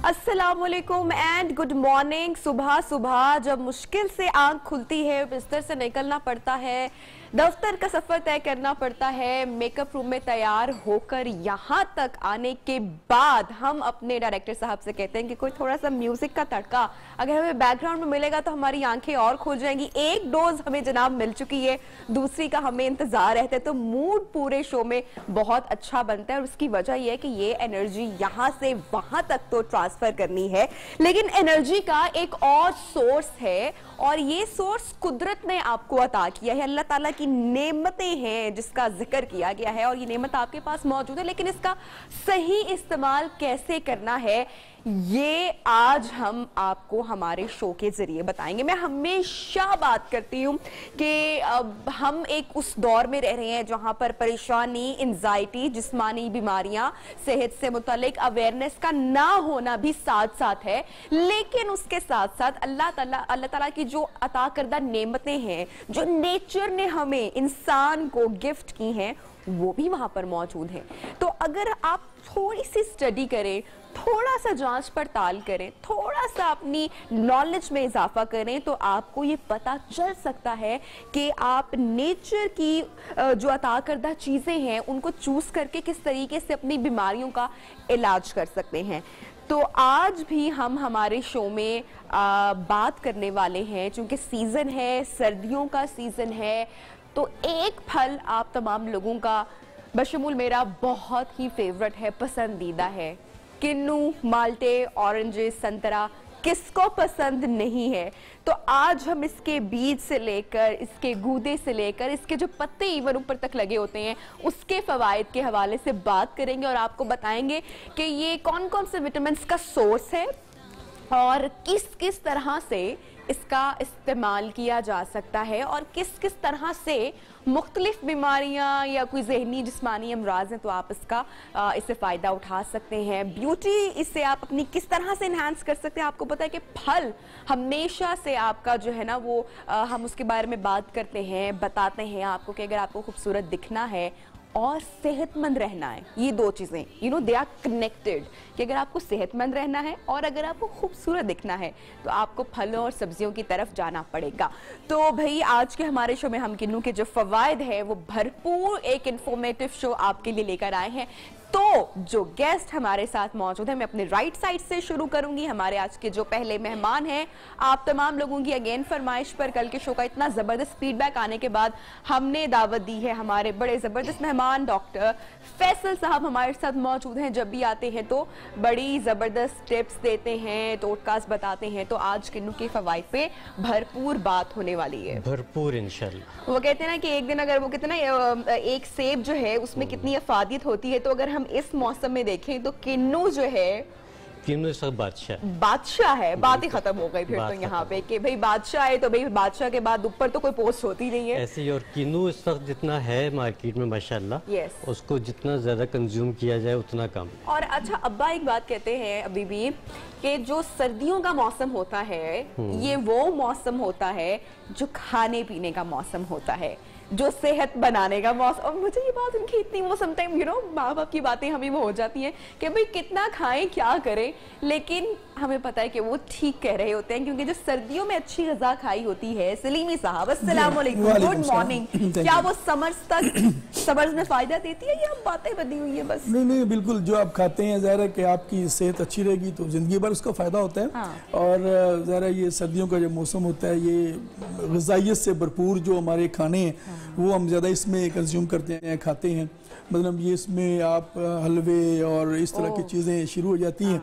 अस्सलामुअलैकुम and good morning. सुबह सुबह जब मुश्किल से आंख खुलती है, बिस्तर से निकलना पड़ता है, दफ्तर का सफर तय करना पड़ता है, मेकअप रूम में तैयार होकर यहाँ तक आने के बाद हम अपने डायरेक्टर साहब से कहते हैं कि कोई थोड़ा सा म्यूजिक का तड़का अगर हमें बैकग्राउंड में मिलेगा तो हमारी आंखें और खुल जाएंगी। एक डोज हमें जनाब मिल चुकी है, दूसरी का हमें इंतजार रहता है, तो मूड पूरे शो में बहुत अच्छा बनता है। और उसकी वजह यह है कि ये एनर्जी यहाँ से वहां तक तो ट्रांसफर करनी है, लेकिन एनर्जी का एक और सोर्स है और ये सोर्स कुदरत ने आपको अता किया है। अल्लाह ताला की नेमतें हैं जिसका जिक्र किया गया है और ये नेमत आपके पास मौजूद है, लेकिन इसका सही इस्तेमाल कैसे करना है ये आज हम आपको हमारे शो के जरिए बताएंगे। मैं हमेशा बात करती हूँ कि हम एक उस दौर में रह रहे हैं जहां पर परेशानी, एंजाइटी, जिस्मानी बीमारियां, सेहत से मुतालिक अवेयरनेस का ना होना भी साथ साथ है, लेकिन उसके साथ साथ अल्लाह ताला की जो अता करदा नेमतें हैं, जो नेचर ने हमें इंसान को गिफ्ट की हैं, वो भी वहां पर मौजूद है। तो अगर आप थोड़ी सी स्टडी करें, थोड़ा सा जांच पड़ताल करें, थोड़ा सा अपनी नॉलेज में इजाफा करें, तो आपको ये पता चल सकता है कि आप नेचर की जो अता करदा चीज़ें हैं उनको चूज करके किस तरीके से अपनी बीमारियों का इलाज कर सकते हैं। तो आज भी हम हमारे शो में बात करने वाले हैं, चूंकि सीज़न है, सर्दियों का सीज़न है, तो एक फल आप तमाम लोगों का बशमूल मेरा बहुत ही फेवरेट है, पसंदीदा है। किन्नू, माल्टे, ऑरेंजेस, संतरा, किसको पसंद नहीं है। तो आज हम इसके बीज से लेकर, इसके गूदे से लेकर, इसके जो पत्ते इवन ऊपर तक लगे होते हैं उसके फवायद के हवाले से बात करेंगे और आपको बताएंगे कि ये कौन कौन से विटामिन का सोर्स है और किस किस तरह से इसका इस्तेमाल किया जा सकता है और किस किस तरह से मुख्तलिफ बीमारियां या कोई जहनी जिस्मानी अमराज हैं तो आप इससे फ़ायदा उठा सकते हैं। ब्यूटी इससे आप अपनी किस तरह से इन्हांस कर सकते हैं। आपको पता है कि फल हमेशा से आपका जो है ना वो हम उसके बारे में बात करते हैं, बताते हैं आपको कि अगर आपको खूबसूरत दिखना है और सेहतमंद रहना है, ये दो चीज़ें दे आर कनेक्टेड, कि अगर आपको सेहतमंद रहना है और अगर आपको खूबसूरत दिखना है तो आपको फलों और सब्जियों की तरफ जाना पड़ेगा। तो भाई आज के हमारे शो में हम किन्नू के जो फवायद है वो भरपूर एक इंफॉर्मेटिव शो आपके लिए लेकर आए हैं। तो जो गेस्ट हमारे साथ मौजूद है, मैं अपने राइट साइड से शुरू करूंगी। हमारे आज के जो पहले मेहमान हैं, आप तमाम लोगों की अगेन फरमाइश पर कल के शो का इतना ज़बरदस्त फीडबैक आने के बाद हमने दावत दी है हमारे बड़े ज़बरदस्त मेहमान डॉक्टर फैसल साहब हमारे साथ मौजूद हैं। जब भी आते हैं तो बड़ी ज़बरदस्त टिप्स देते हैं, टोटकास बताते हैं। तो आज किन्नू के फवाइद पे भरपूर बात होने वाली है, भरपूर इंशाल्लाह। वो कहते हैं ना कि एक दिन अगर वो कितना एक सेब जो है उसमें कितनी अफादियत होती है, तो अगर हम इस मौसम में देखें तो किन्नू जो है, किन्नू सब बादशाह है। बात ही खत्म हो गई फिर तो यहाँ पे कि भाई बादशाह है तो भाई बादशाह के बाद ऊपर तो कोई पोस्ट होती नहीं है ऐसे ही। और किन्नू इस वक्त जितना है मार्केट में माशाल्लाह, उसको जितना ज्यादा कंज्यूम किया जाए उतना कम। और अच्छा अब्बा एक बात कहते हैं अभी भी कि जो सर्दियों का मौसम होता है ये वो मौसम होता है जो खाने पीने का मौसम होता है, जो सेहत बनाने का मौसम। और मुझे ये बात उनकी इतनी वो समटाइम माँ बाप की बातें हमें वो हो जाती हैं कि भाई कितना खाएं क्या करें, लेकिन हमें पता है कि वो ठीक कह रहे होते हैं, क्योंकि जो सर्दियों में अच्छी ग़िज़ा खाई होती है। सलीमी साहब अस्सलाम वालेकुम, गुड मॉर्निंग। क्या वो समर्स में फ़ायदा देती है या बातें बनी हुई है बस? नहीं, बिल्कुल जो आप खाते हैं ज़ाहिर है कि आपकी सेहत अच्छी रहेगी तो ज़िंदगी भर उसका फ़ायदा होता है। और ज़ाहिर है ये सर्दियों का जो मौसम होता है ये ग़िज़ाइयत से भरपूर जो हमारे खाने हैं वो हम ज़्यादा इसमें कंज्यूम करते हैं, खाते हैं। मतलब ये इसमें आप हलवे और इस तरह की चीज़ें शुरू हो जाती हैं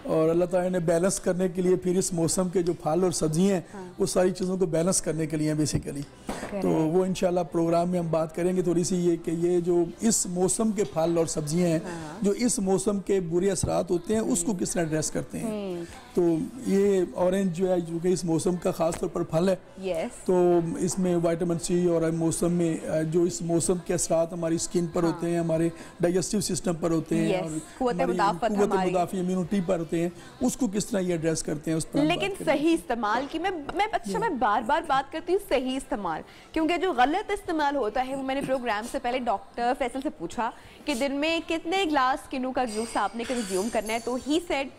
और अल्लाह ताला ने बैलेंस करने के लिए फिर इस मौसम के जो फल और सब्जियाँ हैं वो सारी चीज़ों को बैलेंस करने के लिए बेसिकली। तो वो इंशाल्लाह प्रोग्राम में हम बात करेंगे थोड़ी सी ये कि ये जो इस मौसम के फल और सब्जियाँ हैं जो इस मौसम के बुरे असरात होते हैं उसको किस तरह एड्रेस करते हैं। तो ये ऑरेंज जो है जो कि इस मौसम का ख़ास तौर पर फल है, तो इसमें विटामिन सी और मौसम में जो इस मौसम के असरात हमारी स्किन पर होते हैं, हमारे डाइजेस्टिव सिस्टम पर होते हैं और कुव्वत मुदाफ़ी इम्यूनिटी पर होते हैं, उसको किस तरह ये एड्रेस करते हैं उस पर। लेकिन सही इस्तेमाल की मैं बार बार बात करती हूँ, सही इस्तेमाल, क्योंकि जो गलत इस्तेमाल होता है वो मैंने प्रोग्राम से पहले डॉक्टर फैसल से पूछा कि दिन में कितने ग्लास किन्नू का जूस आपने कंज्यूम करना है, तो ही सेड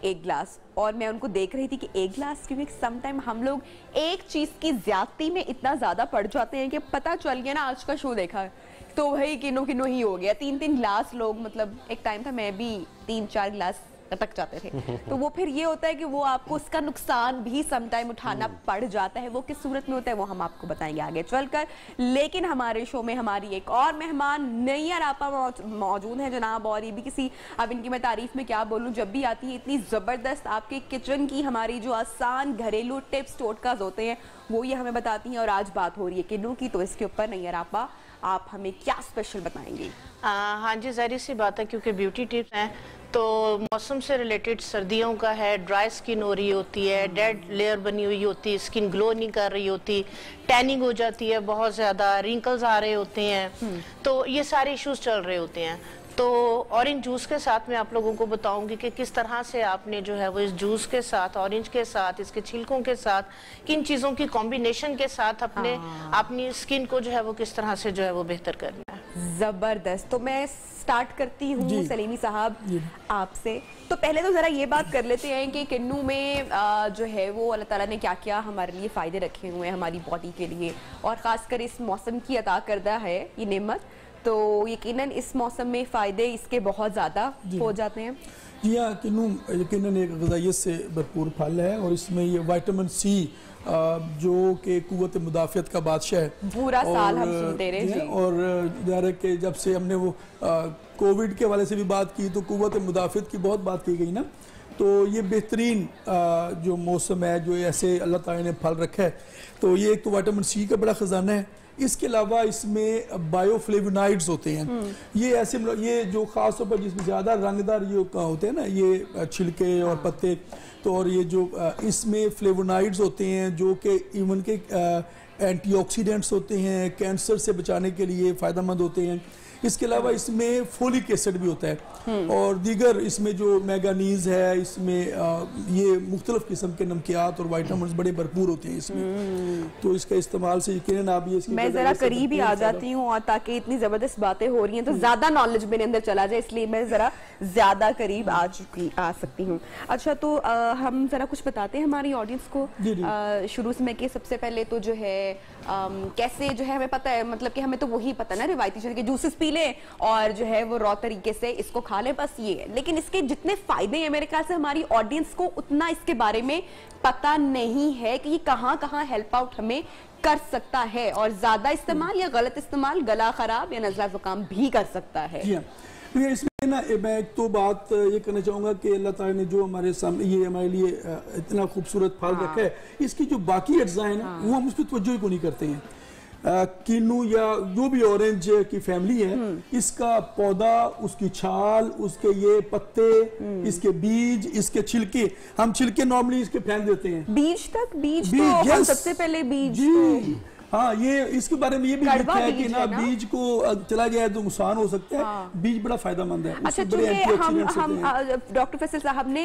1 ग्लास, और मैं उनको देख रही थी कि 1 ग्लास, क्योंकि सम टाइम हम लोग एक चीज की ज्यादती में इतना ज्यादा पड़ जाते हैं कि पता चल गया ना, आज का शो देखा तो वही किनो किनो ही हो गया। 3-3 ग्लास लोग, मतलब एक टाइम था मैं भी 3-4 ग्लास अटक जाते थे। तो वो फिर ये होता है कि वो आपको उसका नुकसान भी सम टाइम उठाना पड़ जाता है। वो किस सूरत में होता है वो हम आपको बताएंगे आगे चलकर। लेकिन हमारे शो में हमारी एक और मेहमान नैयर आपा मौजूद है जनाब, और ये भी किसी, अब इनकी मैं तारीफ में क्या बोलूं, जब भी आती है इतनी ज़बरदस्त आपके किचन की हमारी जो आसान घरेलू टिप्स टोटकाज होते हैं वो ये हमें बताती हैं। और आज बात हो रही है किन्नू की, तो इसके ऊपर नैयर आपा आप हमें क्या स्पेशल बताएंगी? हाँ जी, ज़ाहिर सी बात है क्योंकि ब्यूटी टिप्स हैं तो मौसम से रिलेटेड, सर्दियों का है, ड्राई स्किन हो रही होती है, डेड लेयर बनी हुई होती है, स्किन ग्लो नहीं कर रही होती, टैनिंग हो जाती है बहुत ज़्यादा, रिंकल्स आ रहे होते हैं, तो ये सारे इश्यूज चल रहे होते हैं। तो ऑरेंज जूस के साथ मैं आप लोगों को बताऊंगी कि किस तरह से आपने जो है वो इस जूस के साथ, ऑरेंज के साथ, इसके छिलकों के साथ, किन चीज़ों की कॉम्बिनेशन के साथ अपनी स्किन को जो है वो किस तरह से जो है वो बेहतर करना है। जबरदस्त। तो मैं स्टार्ट करती हूँ सलीमी साहब आपसे। तो पहले तो जरा ये बात कर लेते हैं कि किन्नू में जो है वो अल्लाह ताला ने क्या क्या हमारे लिए फ़ायदे रखे हुए हैं हमारी बॉडी के लिए, और ख़ासकर इस मौसम की अता करदा है ये नेमत, तो यकीनन इस मौसम में फ़ायदे इसके बहुत ज़्यादा हो जाते हैं। जी हाँ, किन्नू यकीनन एक ग़िज़ाइयत से भरपूर फल है, और इसमें ये विटामिन सी जो कि क़ुव्वत मुदाफ़ियत का बादशाह है, पूरा साल हम सुनते रहे जी। और ज़ाहिर है कि जब से हमने वो कोविड के हवाले से भी बात की तो क़ुव्वत मुदाफ़ियत की बहुत बात की गई ना, तो ये बेहतरीन जो मौसम है, जो ऐसे अल्लाह ताला ने फल रखा है, तो ये एक तो विटामिन सी का बड़ा ख़जाना है। इसके अलावा इसमें बायोफ्लेवोनाइड्स होते हैं, ये ऐसे, ये जो ख़ास तौर पर जिसमें ज़्यादा रंगदार ये होते हैं ना, ये छिलके और पत्ते, तो और ये जो इसमें फ्लेवोनाइड्स होते हैं जो कि इवन के एंटीऑक्सीडेंट्स होते हैं, कैंसर से बचाने के लिए फ़ायदेमंद होते हैं। इसके अलावा इसमें फोलिक एसिड भी होता है, और दीगर इसमें जो मैंगनीज है, इसमें ये मुख्तलिफ किस्म के नमकियात और वाइटामिन बड़े भरपूर होते हैं इसमें, तो इसका इस्तेमाल से यकीनन आप ये मैं ज़रा करीब ही आ जाती हूँ, और ताकि इतनी ज़बरदस्त बातें हो रही हैं तो ज़्यादा नॉलेज मेरे अंदर चला जाए, इसलिए मैं ज़रा ज़्यादा करीब आ सकती हूँ। अच्छा, तो हम ज़रा कुछ बताते हैं हमारी ऑडियंस को शुरू से, मैं कि सबसे पहले तो जो है कैसे जो है हमें पता है, मतलब कि हमें तो वही पता ना रिवायती चीज़ के जूसेस पी लें और जो है वो रॉ तरीके से इसको खा लें, बस ये है। लेकिन इसके जितने फायदे हैं मेरे ख्याल से हमारी ऑडियंस को उतना इसके बारे में पता नहीं है कि ये कहाँ कहाँ हेल्प आउट हमें कर सकता है, और ज्यादा इस्तेमाल या गलत इस्तेमाल गला खराब या नज़ला जुकाम भी कर सकता है। इसमें ना मैं एक तो बात ये करना चाहूँगा कि अल्लाह ताला ने जो हमारे सामने ये हमारे लिए इतना खूबसूरत फल रखा है, इसकी जो बाकी अज्जा है ना वो हम उस पर तवज्जो को नहीं करते हैं। किन्नू या जो भी ऑरेंज की फैमिली है, इसका पौधा, उसकी छाल, उसके ये पत्ते, इसके बीज, इसके छिलके, हम छिलके नॉर्मली इसके फेंक देते हैं, बीज तो हम सबसे पहले बीज हाँ, ये इसके बारे में ये भी लिखा है कि ना बीज को चला जाए तो नुकसान हो सकता है। बीज बड़ा फायदेमंद है। अच्छा, हम डॉक्टर फैसल साहब ने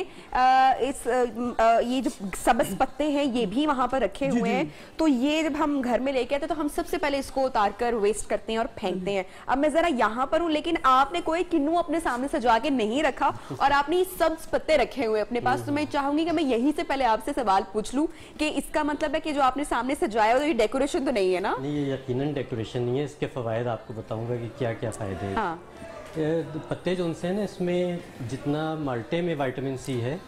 ये जो सब्ज पत्ते हैं ये भी वहां पर रखे हुए हैं, तो ये जब हम घर में लेके आते तो हम सबसे पहले इसको उतार कर वेस्ट करते हैं और फेंकते हैं। अब मैं जरा यहाँ पर हूँ, लेकिन आपने कोई किन्नू अपने सामने सजा के नहीं रखा और आपने सब्ज पत्ते रखे हुए अपने पास, तो मैं चाहूंगी कि मैं यहीं से पहले आपसे सवाल पूछ लूं कि इसका मतलब है कि जो आपने सामने सजाया ये डेकोरेशन तो नहीं है ना? नहीं, ये यकीनन डेकोरेशन नहीं है। इसके फ़वाइद आपको बताऊंगा कि क्या क्या फ़ायदे हैं। पत्ते जो उनसे ना, इसमें जितना माल्टे में विटामिन सी है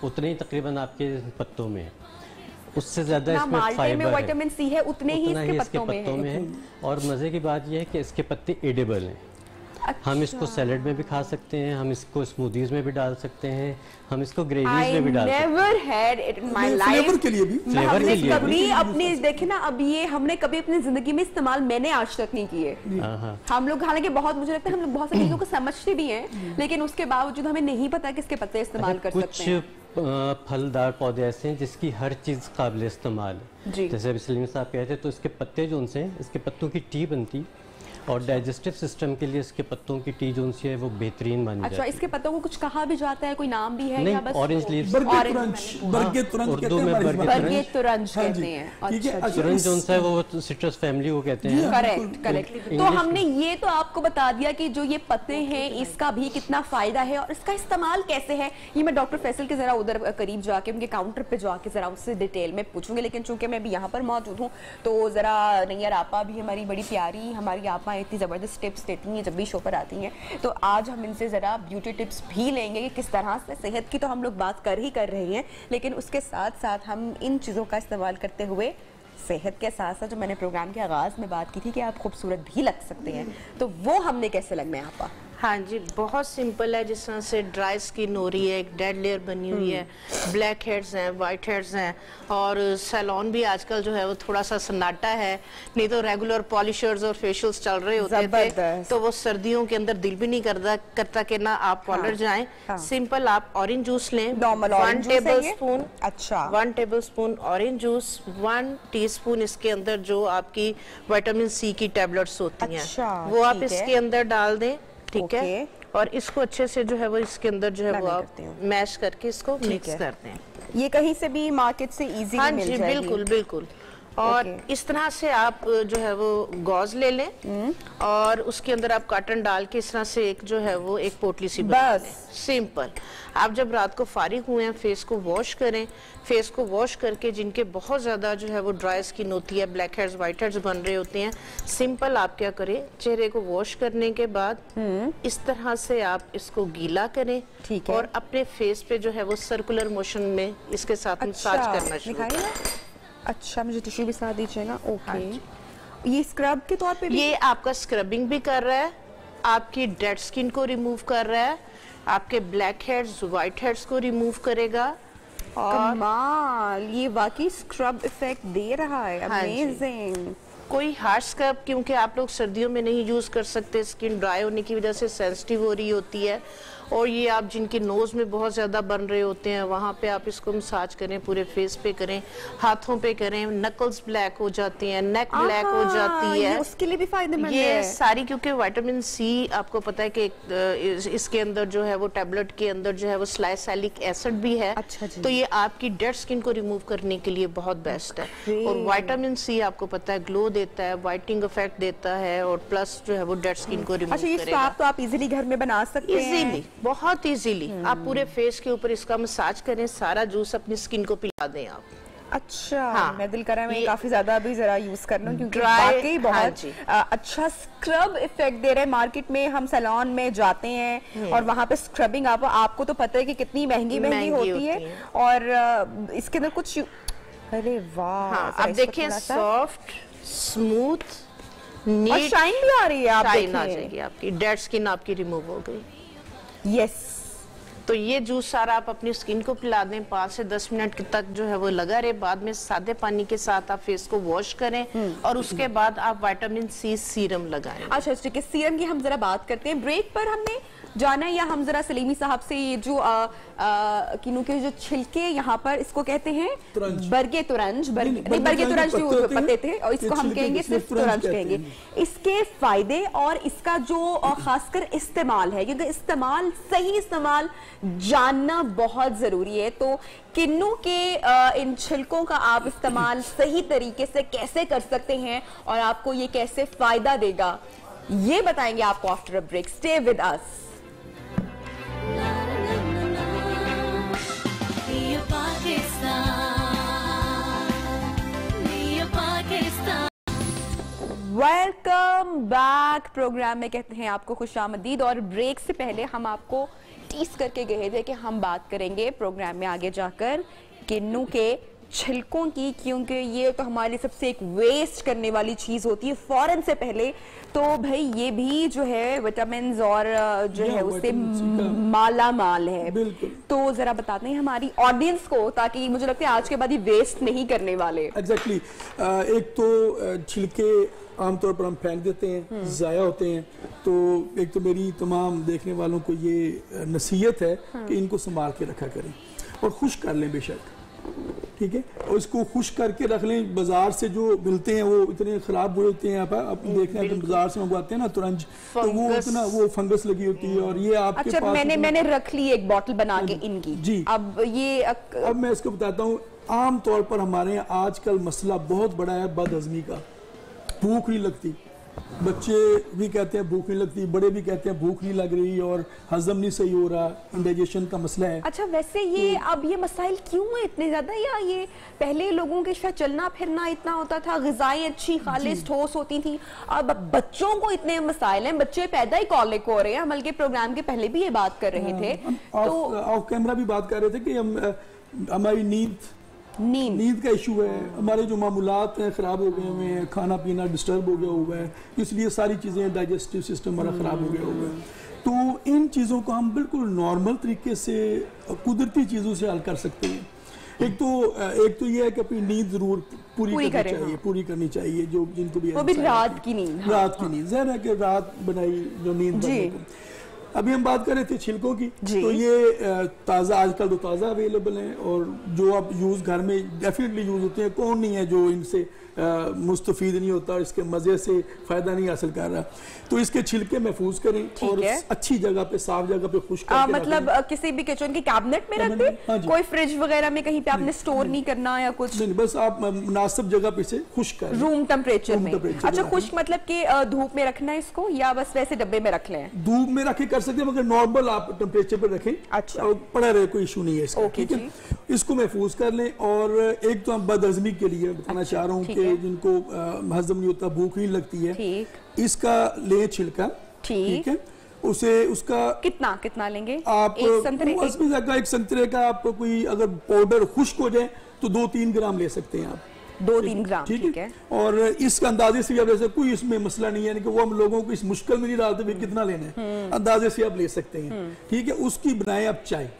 उतने ही तकरीबन आपके पत्तों में है, उससे ज़्यादा इसमें फाइबर है, विटामिन सी है उतने ही इसके पत्तों में है। और मज़े की बात यह है कि इसके पत्ते एडिबल हैं। अच्छा। हम इसको सैलेड में भी खा सकते हैं, हम इसको स्मूदीज में भी डाल सकते हैं, हम इसको ग्रेवीज में भी डाल सकते हैं। Never had it in my life. Flavour के लिए भी, फ्लेवर के लिए कभी अपनी देखे ना, अब ये हमने कभी अपनी जिंदगी में इस्तेमाल मैंने आज तक नहीं किए। हम लोग हालांकि बहुत, मुझे लगता है हम लोग बहुत सारी चीजों को समझते भी हैं, लेकिन उसके बावजूद हमें नहीं पता कि इसके पत्ते इस्तेमाल कर सकते हैं। कुछ फलदार पौधे ऐसे हैं जिसकी हर चीज काबिल इस्तेमाल है। जैसे अभी सलीम साहब कहते हैं, तो इसके पत्ते जो उनसे, इसके पत्तों की टी बनती और डाइजेस्टिव सिस्टम के लिए इसके पत्तों की टी जो है वो बेहतरीन मानी जाती है। इसके पत्तों को कुछ कहा भी जाता है, कोई नाम भी है नहीं, या बस ऑरेंज लीव्स, बरगे तुरंज उर्दू में बरगे तुरंज कहते हैं। तुरंज जो है वो सिट्रस फैमिली को कहते हैं। Correct correct. तो हमने ये तो आपको बता दिया कि जो ये पत्ते हैं इसका भी कितना फायदा है और इसका इस्तेमाल कैसे है। ये मैं डॉक्टर फैसल के जरा उधर करीब जाके उनके काउंटर पे जाके जरा उससे डिटेल में पूछूंगी, लेकिन चूंकि मैं भी यहाँ पर मौजूद हूँ तो जरा नैयर आपा भी हमारी बड़ी प्यारी हमारी आपा इतनी ज़बरदस्त टिप्स देती हैं जब भी शो पर आती हैं, तो आज हम इनसे ज़रा ब्यूटी टिप्स भी लेंगे कि किस तरह से सेहत की तो हम लोग बात कर रहे हैं, लेकिन उसके साथ साथ हम इन चीज़ों का इस्तेमाल करते हुए सेहत के साथ साथ जो मैंने प्रोग्राम के आगाज़ में बात की थी कि आप खूबसूरत भी लग सकते हैं, तो वो हमने कैसे लगना है आपा? हाँ जी, बहुत सिंपल है। जिस तरह से ड्राई स्किन हो रही है, एक डेड लेयर बनी हुई है, ब्लैक हेड्स हैं, वाइट हेड्स हैं, और सैलून भी आजकल जो है वो थोड़ा सा सन्नाटा है, नहीं तो रेगुलर पॉलिशर्स और फेशियल्स चल रहे होते थे तो वो सर्दियों के अंदर दिल भी नहीं करता कि ना आप पार्लर जाएं। सिंपल आप ऑरेंज जूस लें, 1 टेबल स्पून। अच्छा, 1 table spoon orange juice, 1 teaspoon इसके अंदर जो आपकी विटामिन सी की टैबलेट्स होती हैं वो आप इसके अंदर डाल दें, ठीक है। और इसको अच्छे से जो है वो इसके अंदर जो है वो आप मैश करके इसको मिक्स करते हैं। ये कहीं से भी मार्केट से इजीली मिल जाएगी। बिल्कुल बिल्कुल। और इस तरह से आप जो है वो गॉज ले लें और उसके अंदर आप कॉटन डाल के इस तरह से एक जो है वो एक पोटली सी बना लें। सिंपल। आप जब रात को फारिग हुए हैं फेस को वॉश करें, फेस को वॉश करके जिनके बहुत ज्यादा जो है वो ड्राई स्किन होती है, ब्लैक हेड्स व्हाइट हेड्स बन रहे होते हैं, सिंपल आप क्या करें, चेहरे को वॉश करने के बाद इस तरह से आप इसको गीला करें और अपने फेस पे जो है वो सर्कुलर मोशन में इसके साथ मसाज करना शुरू करें। अच्छा, मुझे टिश्यू भी साथ दीजिएगा। ओके, ये स्क्रब के तौर पे भी? ये आपका स्क्रबिंग भी कर रहा है, आपकी डेड स्किन को रिमूव कर रहा है, आपके ब्लैक हेड्स व्हाइट हेड्स को रिमूव करेगा। और कमाल, ये वाकई स्क्रब इफेक्ट दे रहा है। अमेजिंग। कोई हार्ड स्क्रब क्योंकि आप लोग सर्दियों में नहीं यूज कर सकते, स्किन ड्राई होने की वजह से सेंसिटिव हो रही होती है, और ये आप जिनके नोज में बहुत ज्यादा बन रहे होते हैं वहां पे आप इसको मसाज करें, पूरे फेस पे करें, हाथों पे करें, नकल्स ब्लैक हो जाती हैं, नेक ब्लैक हो जाती है, उसके लिए भी फायदेमंद है ये सारी, क्योंकि विटामिन सी आपको पता है कि इसके अंदर जो है वो टैबलेट के अंदर जो है वो सैलिसिलिक एसिड भी है। अच्छा जी। तो ये आपकी डेड स्किन को रिमूव करने के लिए बहुत बेस्ट है। और विटामिन सी आपको पता है ग्लो देता है, वाइटनिंग इफेक्ट देता है, और प्लस जो है वो डेड स्किन को रिमूव करेगा। अच्छा, ये तो आप इजीली घर में बना सकते हैं। इजीली, बहुत इजीली। आप पूरे फेस के ऊपर इसका मसाज करें, सारा जूस अपनी स्किन को पिला दें आप। अच्छा, मैं दिल कर रहा है मैं काफी ज्यादा अभी जरा यूज कर लूं क्योंकि वाकई बहुत अच्छा स्क्रब इफेक्ट दे रहे हैं। मार्केट में हम सैलून में जाते हैं और वहां पे स्क्रबिंग आपको तो पता है कि कितनी महंगी होती है, और इसके अंदर कुछ, अरे वाह, आप देखें, सॉफ्ट, स्मूथ, नीट, और शाइन भी आ रही है। आप शाइन आ जाएगी, आपकी डेड स्किन आपकी रिमूव हो गई। यस। तो ये जूस सारा आप अपनी स्किन को पिला दें, 5 से 10 मिनट तक जो है वो लगा रहे। बाद में सादे पानी के साथ आप फेस को वॉश करें और उसके बाद आप विटामिन सी सीरम लगाएं। अच्छा, ठीक है, सीरम की हम जरा बात करते हैं। ब्रेक पर हमने जाना है, या हम जरा सलीमी साहब से ये जो किन्नू के जो छिलके यहाँ पर इसको कहते हैं बरगे तुरंज, बरगे तुरंज जो पत्ते थे, और इसको हम कहेंगे सिर्फ तुरंज कहेंगे। इसके फायदे और इसका जो खासकर इस्तेमाल है, क्योंकि सही इस्तेमाल जानना बहुत जरूरी है। तो किन्नू के इन छिलकों का आप इस्तेमाल सही तरीके से कैसे कर सकते हैं और आपको ये कैसे फायदा देगा, ये बताएंगे आपको after a break. Stay with us. Welcome back. Programme में कहते हैं आपको खुशामदीद। और ब्रेक से पहले हम आपको टीज करके गए थे कि हम बात करेंगे प्रोग्राम में आगे जाकर किन्नू के छिलकों की, क्योंकि ये तो हमारे सबसे एक वेस्ट करने वाली चीज होती है फौरन से पहले। तो भाई ये भी जो है विटामिन और जो है उससे माला माल है। तो जरा बताते हैं हमारी ऑडियंस को, ताकि मुझे लगता है आज के बाद ये वेस्ट नहीं करने वाले। एग्जैक्टली। एक तो छिलके आमतौर पर हम फेंक देते हैं, ज़ाया होते हैं। तो एक तो मेरी तमाम देखने वालों को ये नसीहत है कि इनको संभाल के रखा करें और खुश कर लें बेशक। ठीक है, और इसको खुश करके रख लें। बाजार से जो मिलते हैं वो इतने खराब हुए होते हैं, आप देख रहे हैं बाजार से मंगवाते हैं ना तुरंत, तो वो इतना वो फंगस लगी होती है। और ये आपके अच्छा, पास मैंने रख ली एक बोतल बना के इनकी जी। अब मैं इसको बताता हूँ। आम तौर पर हमारे यहाँ आजकल मसला बहुत बड़ा है बदहजमी का, भूख नहीं लगती। बच्चे भी कहते हैं भूख नहीं लगती, बड़े भी कहते हैं भूख नहीं लग रही और हजम नहीं सही हो रहा, इंडाइजेशन का मसला है। अच्छा, वैसे ये अब ये मसाइल क्यों है इतने ज्यादा? या ये पहले लोगों के शायद चलना फिरना इतना होता था, ग़िज़ाएं अच्छी खालिस ठोस होती थी, अब बच्चों को इतने मसाइल हैं, बच्चे पैदा ही कॉलिक हो रहे हैं। हम बल्कि प्रोग्राम के पहले भी ये बात कर रहे थे, तो ऑफ कैमरा भी बात कर रहे थे कि हमारी नींद का इशू है, हमारे जो मामूलात हैं ख़राब हो गए हुए हैं, खाना पीना डिस्टर्ब हो गया हुआ है, इसलिए सारी चीज़ें डाइजेस्टिव सिस्टम हमारा ख़राब हो गया हुआ है। तो इन चीज़ों को हम बिल्कुल नॉर्मल तरीके से कुदरती चीज़ों से हल कर सकते हैं। एक तो ये है कि अपनी नींद ज़रूर पूरी करनी चाहिए, पूरी करनी चाहिए। जो जिनको भी रात की नींद, ज़ाहिर है कि रात बनाई जो नींद। अभी हम बात कर रहे थे छिलकों की, तो ये ताज़ा आजकल तो ताज़ा अवेलेबल हैं और जो आप यूज़ घर में डेफिनेटली यूज़ होते हैं। कौन नहीं है जो इनसे मुस्तफ़ीद नहीं होता, इसके मज़े से फ़ायदा नहीं हासिल कर रहा। तो इसके छिलके महफूज करें और अच्छी जगह पे, साफ जगह पे खुश करके मतलब किसी भी किचन के कैबिनेट में रख दें, कोई फ्रिज वगैरह में कहीं पे आपने स्टोर नहीं करना या कुछ नहीं, बस आप मुनासिब जगह पे से खुश करें, रूम टेम्परेचर में। अच्छा, खुश मतलब कि धूप में रखना है इसको या बस वैसे डब्बे में रख लें? धूप में रखे कर सकते हैं, मगर नॉर्मल आप टेम्परेचर पर रखें। अच्छा, पड़ा रहे, कोई इशू नहीं है इसका, ठीक है। इसको महफूज कर लें। और एक तो हम बदहजमी के लिए बताना चाह रहा हूँ कि जिनको हजम नहीं होता, भूख नहीं लगती है, इसका ले छिलका, ठीक है। उसे उसका कितना लेंगे आप? एक संतरे का आप कोई अगर पाउडर खुश्क हो जाए तो 2-3 ग्राम ले सकते हैं आप, 2-3 ग्राम, ठीक है। और इसका अंदाजे से आप, कोई इसमें मसला नहीं है कि वो हम लोगों को इस मुश्किल में नहीं डालते भी कितना लेना है, अंदाजे से आप ले सकते हैं, ठीक है। उसकी बनाए आप चाय,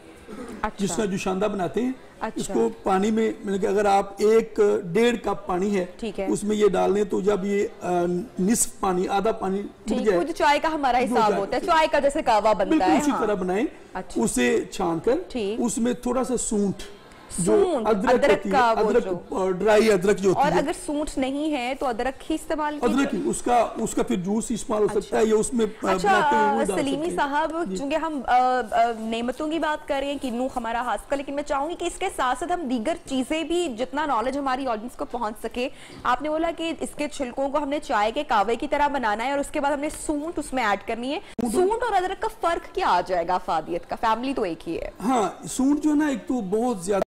जिसका जुशांदा बनाते हैं। इसको पानी में, मतलब कि अगर आप 1-1.5 कप पानी है उसमें ये डाल दें, तो जब ये निस्फ पानी, आधा पानी टूट जाए, जो चाय का हमारा हिसाब होता है, चाय का जैसे कहवा बनता है, उसी तरह बनाएं। उसे छानकर उसमें थोड़ा सा सूंठ, जो अदरक का, अदरक ड्राई अदरक जो होती है, और अगर सूंठ नहीं है तो अदरक ही इस्तेमाल कीजिए। अदरक ही उसका फिर जूस इस्तेमाल हो सकता है, या उसमें अच्छा सलीमी साहब, चूंकि हम नेमतों की बात कर रहे हैं, किन्नू हमारा हाथ का, लेकिन मैं चाहूंगी कि इसके साथ साथ हम दीगर चीजें भी, जितना नॉलेज हमारी ऑडियंस को पहुंच सके। आपने बोला कि इसके छिलकों को हमने चाय के कावे की तरह बनाना है और उसके बाद हमने सूंठ उसमें ऐड करनी है। सूंठ और अदरक का फर्क क्या आ जाएगा अफादियत का? फैमिली तो एक ही है। हाँ, सूंठ जो है ना, एक तो बहुत ज्यादा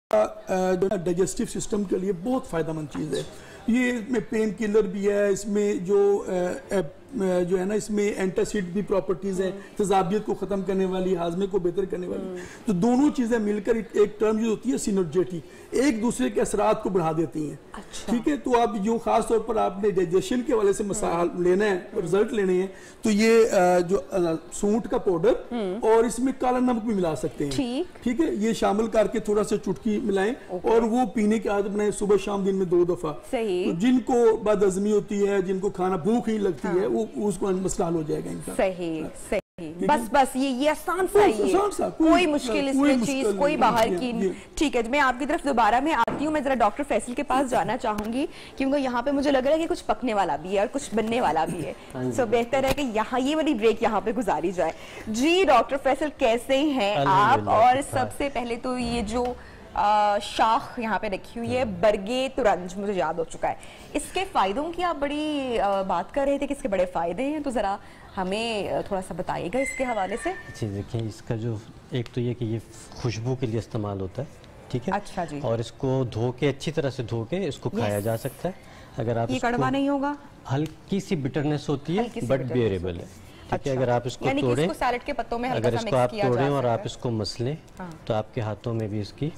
डाइजेस्टिव सिस्टम के लिए बहुत फायदेमंद चीज़ है। ये इसमें पेन किलर भी है, इसमें जो है ना, इसमें एंटासिड भी प्रॉपर्टीज है, तेजाबियत को खत्म करने वाली, हाजमे को बेहतर करने वाली। तो दोनों चीजें मिलकर एक टर्म जो होती है सिनर्जेटिक, एक दूसरे के असरात को बढ़ा देती हैं। ठीक है, तो आप जो खास तौर पर आपने डाइजेशन के वाले से मसाल लेना है, रिजल्ट लेने हैं, तो ये जो सूंठ का पाउडर और इसमें काला नमक भी मिला सकते हैं, ठीक है। ये शामिल करके थोड़ा सा चुटकी मिलाएं और वो पीने की आदत बनाएं, सुबह शाम दिन में 2 दफा। तो जिनको बदहजमी होती है, जिनको खाना भूख ही लगती है, वो उसको मसला हल हो जाएगा इनका। सही। बस ये आसान सा ही है, कोई मुश्किल इसमें चीज कोई बाहर की। ठीक है, मैं आपकी तरफ दोबारा में आती हूँ। मैं जरा डॉक्टर फैसल के पास जाना चाहूंगी, क्योंकि यहाँ पे मुझे लग रहा है कि कुछ पकने वाला भी है और कुछ बनने वाला भी है। सो बेहतर है कि यहाँ ये वाली ब्रेक यहाँ पे गुजारी जाए। जी डॉक्टर फैसल, कैसे हैं आप? और सबसे पहले तो ये जो शाख यहाँ पे रखी हुई है, बरगे तुरंज, मुझे याद हो चुका है। इसके फायदों की आप बड़ी बात कर रहे थे कि इसके बड़े फायदे हैं, तो जरा हमें थोड़ा सा बताइएगा इसके हवाले से। जी देखिए, इसका जो एक तो ये कि ये खुशबू के लिए इस्तेमाल होता है, ठीक है। अच्छा जी। और इसको धो के, अच्छी तरह से धो के इसको खाया जा सकता है। अगर आप ये कड़वा नहीं होगा, हल्की सी बिटरनेस होती है बट बियरेबल है, ठीक है। अगर आप इसको तोड़ें, सैलेड के पत्तों में अगर इसको आप तोड़ें और आप इसको मसलें, तो आपके हाथों में भी इसकी